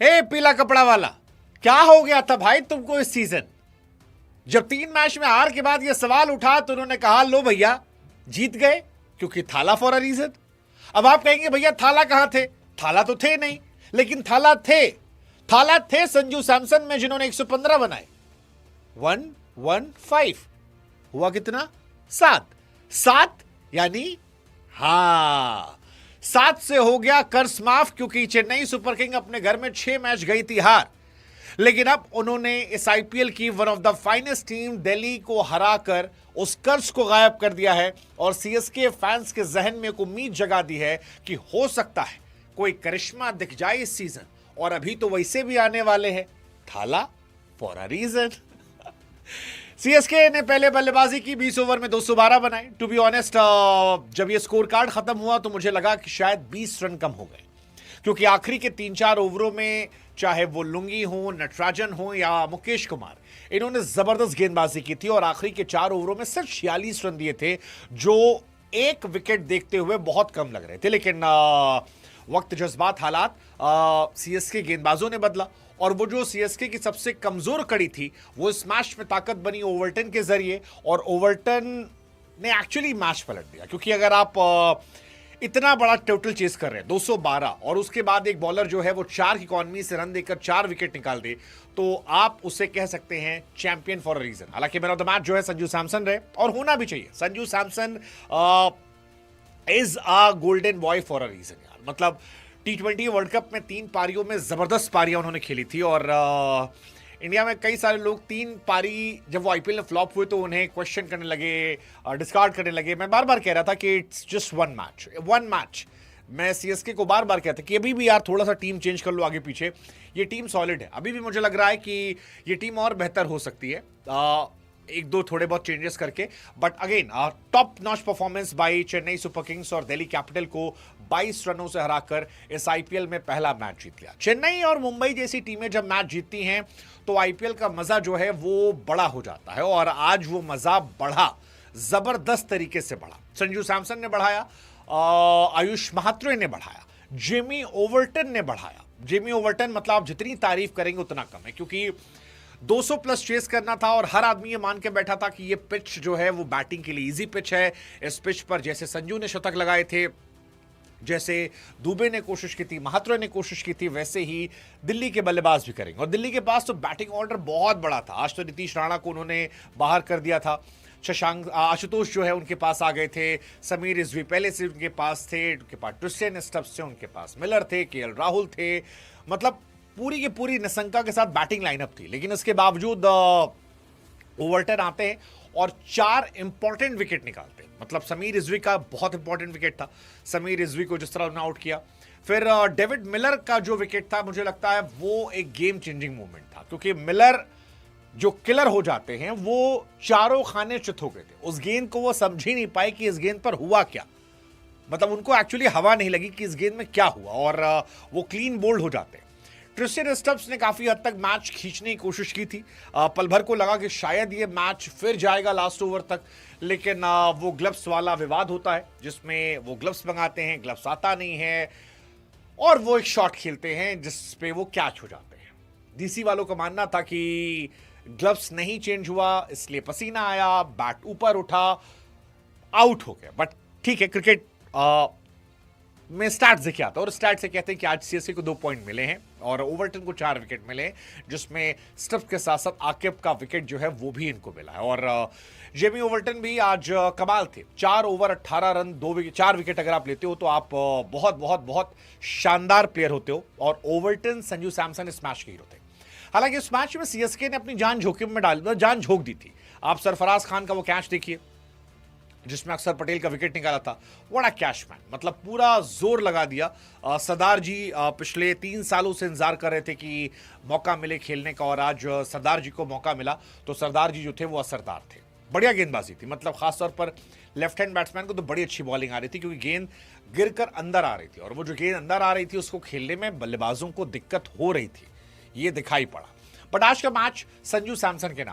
हे पीला कपड़ा वाला, क्या हो गया था भाई तुमको इस सीजन? जब 3 मैच में हार के बाद यह सवाल उठा तो उन्होंने कहा लो भैया जीत गए क्योंकि थाला फॉर अ रीजन। अब आप कहेंगे भैया थाला कहां थे? थाला तो थे नहीं, लेकिन थाला थे संजू सैमसन में जिन्होंने 115 बनाए। 115 हुआ कितना? 7 यानी हां 7 से हो गया कर्ज माफ, क्योंकि चेन्नई सुपर किंग अपने घर में 6 मैच गई थी हार, लेकिन अब उन्होंने इस आईपीएल की one of the finest team Delhi को हराकर उस कर्ज को गायब कर दिया है और सीएसके फैंस के जहन में एक उम्मीद जगा दी है कि हो सकता है कोई करिश्मा दिख जाए इस सीजन। और अभी तो वैसे भी आने वाले हैं थाला फॉर अ रीजन। सीएसके ने पहले बल्लेबाजी की, 20 ओवर में 212 बनाए। टू बी ऑनेस्ट, जब ये स्कोर कार्ड खत्म हुआ तो मुझे लगा कि शायद 20 रन कम हो गए, क्योंकि आखिरी के 3-4 ओवरों में चाहे वो लुंगी हो, नटराजन हो या मुकेश कुमार, इन्होंने जबरदस्त गेंदबाजी की थी और आखिरी के 4 ओवरों में सिर्फ 46 रन दिए थे, जो एक विकेट देखते हुए बहुत कम लग रहे थे। लेकिन वक्त, जज्बात, हालात, सीएसके गेंदबाजों ने बदला और वो जो सीएसके की सबसे कमजोर कड़ी थी वो इस मैच में ताकत बनी ओवरटन के जरिए, और ओवरटन ने एक्चुअली मैच पलट दिया। क्योंकि अगर आप इतना बड़ा टोटल चेस कर रहे हैं 212 और उसके बाद एक बॉलर जो है वो 4 की इकॉनमी से रन देकर 4 विकेट निकाल दे, तो आप उसे कह सकते हैं चैंपियन फॉर अ रीजन। हालांकि मैन ऑफ द मैच जो है संजू सैमसन रहे, और होना भी चाहिए। Sanju Samson is a golden boy for a reason यार। मतलब T20 वर्ल्ड कप में 3 पारियों में जबरदस्त पारियां उन्होंने खेली थी, और इंडिया में कई सारे लोग 3 पारी जब वो आईपीएल में फ्लॉप हुए तो उन्हें क्वेश्चन करने लगे, डिस्कार्ड करने लगे। मैं बार बार कह रहा था कि इट्स जस्ट वन मैच। मैं सीएसके को बार बार कहता कि अभी भी यार थोड़ा सा टीम चेंज कर लो आगे पीछे, ये टीम सॉलिड है। अभी भी मुझे लग रहा है कि ये टीम और बेहतर हो सकती है, एक दो थोड़े बहुत चेंजेस करके। But again top notch performance by Chennai super Kings और दिल्ली कैपिटल को 22 रनों से हराकर इस आईपीएल में पहला मैच जीत लिया। चेन्नई और मुंबई जैसी टीमें जब मैच जीतती हैं तो आईपीएल का मजा जो है वो बड़ा हो जाता है, और आज वो मजा बढ़ा, जबरदस्त तरीके से बढ़ा। संजू सैमसन ने बढ़ाया, आयुष महात्रे ने बढ़ाया, जेमी ओवरटन ने बढ़ाया। जेमी ओवरटन मतलब आप जितनी तारीफ करेंगे उतना कम है, क्योंकि 200 प्लस चेस करना था और हर आदमी ये मान के बैठा था कि ये पिच जो है वो बैटिंग के लिए इजी पिच है। इस पिच पर जैसे संजू ने शतक लगाए थे, जैसे दुबे ने कोशिश की थी, महात्रे ने कोशिश की थी, वैसे ही दिल्ली के बल्लेबाज भी करेंगे। और दिल्ली के पास तो बैटिंग ऑर्डर बहुत बड़ा था। आज तो नीतीश राणा को उन्होंने बाहर कर दिया था, शशांक आशुतोष जो है उनके पास आ गए थे, समीर रिजवी पहले से उनके पास थे, उनके पास ट्रिस्टियन स्टब्स थे, उनके पास मिलर थे, केएल राहुल थे। मतलब पूरी की पूरी निशंका के साथ बैटिंग लाइनअप थी। लेकिन इसके बावजूद ओवरटन आते हैं और 4 इंपॉर्टेंट विकेट निकालते हैं। मतलब समीर रिजवी का बहुत इंपॉर्टेंट विकेट था, समीर रिजवी को जिस तरह उन्होंने आउट किया। फिर डेविड मिलर का जो विकेट था, मुझे लगता है वो एक गेम चेंजिंग मूवमेंट था, क्योंकि मिलर जो किलर हो जाते हैं वो चारों खाने चित हो गए थे। उस गेंद को वो समझ ही नहीं पाए कि इस गेंद पर हुआ क्या। मतलब उनको एक्चुअली हवा नहीं लगी कि इस गेंद में क्या हुआ, और वो क्लीन बोल्ड हो जाते हैं। ट्रिस्टियन स्टब्स ने काफी हद तक मैच खींचने की कोशिश की थी। पल भर को लगा कि शायद ये मैच फिर जाएगा लास्ट ओवर तक, लेकिन वो ग्लव्स वाला विवाद होता है जिसमें वो ग्लव्स मंगाते हैं, ग्लव्स आता नहीं है, और वो एक शॉट खेलते हैं जिसपे वो कैच हो जाते हैं। डीसी वालों का मानना था कि ग्लव्स नहीं चेंज हुआ, इसलिए पसीना आया, बैट ऊपर उठा, आउट हो गया। बट ठीक है, क्रिकेट में स्टैट्स देखिए आता है, और स्टैट्स से कहते हैं कि आज सीएसके को 2 पॉइंट मिले हैं और ओवरटन को 4 विकेट मिले, जिसमें स्टब्स के साथ साथ आकिब का विकेट जो है वो भी इनको मिला है। और जेमी ओवरटन भी आज कमाल थे, 4 ओवर 18 रन, 4 विकेट अगर आप लेते हो तो आप बहुत बहुत बहुत शानदार प्लेयर होते हो। और ओवरटन, संजू सैमसन इस मैच के हीरो थे। हालांकि इस मैच में सीएसके ने अपनी जान जोखिम में जान झोंक दी थी। आप सरफराज खान का वो कैच देखिए जिसमें अक्षर पटेल का विकेट निकाला था। बड़ा कैच मैन, मतलब पूरा जोर लगा दिया। सरदार जी पिछले 3 सालों से इंतजार कर रहे थे कि मौका मिले खेलने का, और आज सरदार जी को मौका मिला तो सरदार जी जो थे वो असरदार थे। बढ़िया गेंदबाजी थी, मतलब खासतौर पर लेफ्ट हैंड बैट्समैन को तो बड़ी अच्छी बॉलिंग आ रही थी, क्योंकि गेंद गिरकर अंदर आ रही थी, और वो जो गेंद अंदर आ रही थी उसको खेलने में बल्लेबाजों को दिक्कत हो रही थी, ये दिखाई पड़ा। बट आज का मैच संजू सैमसन के नाम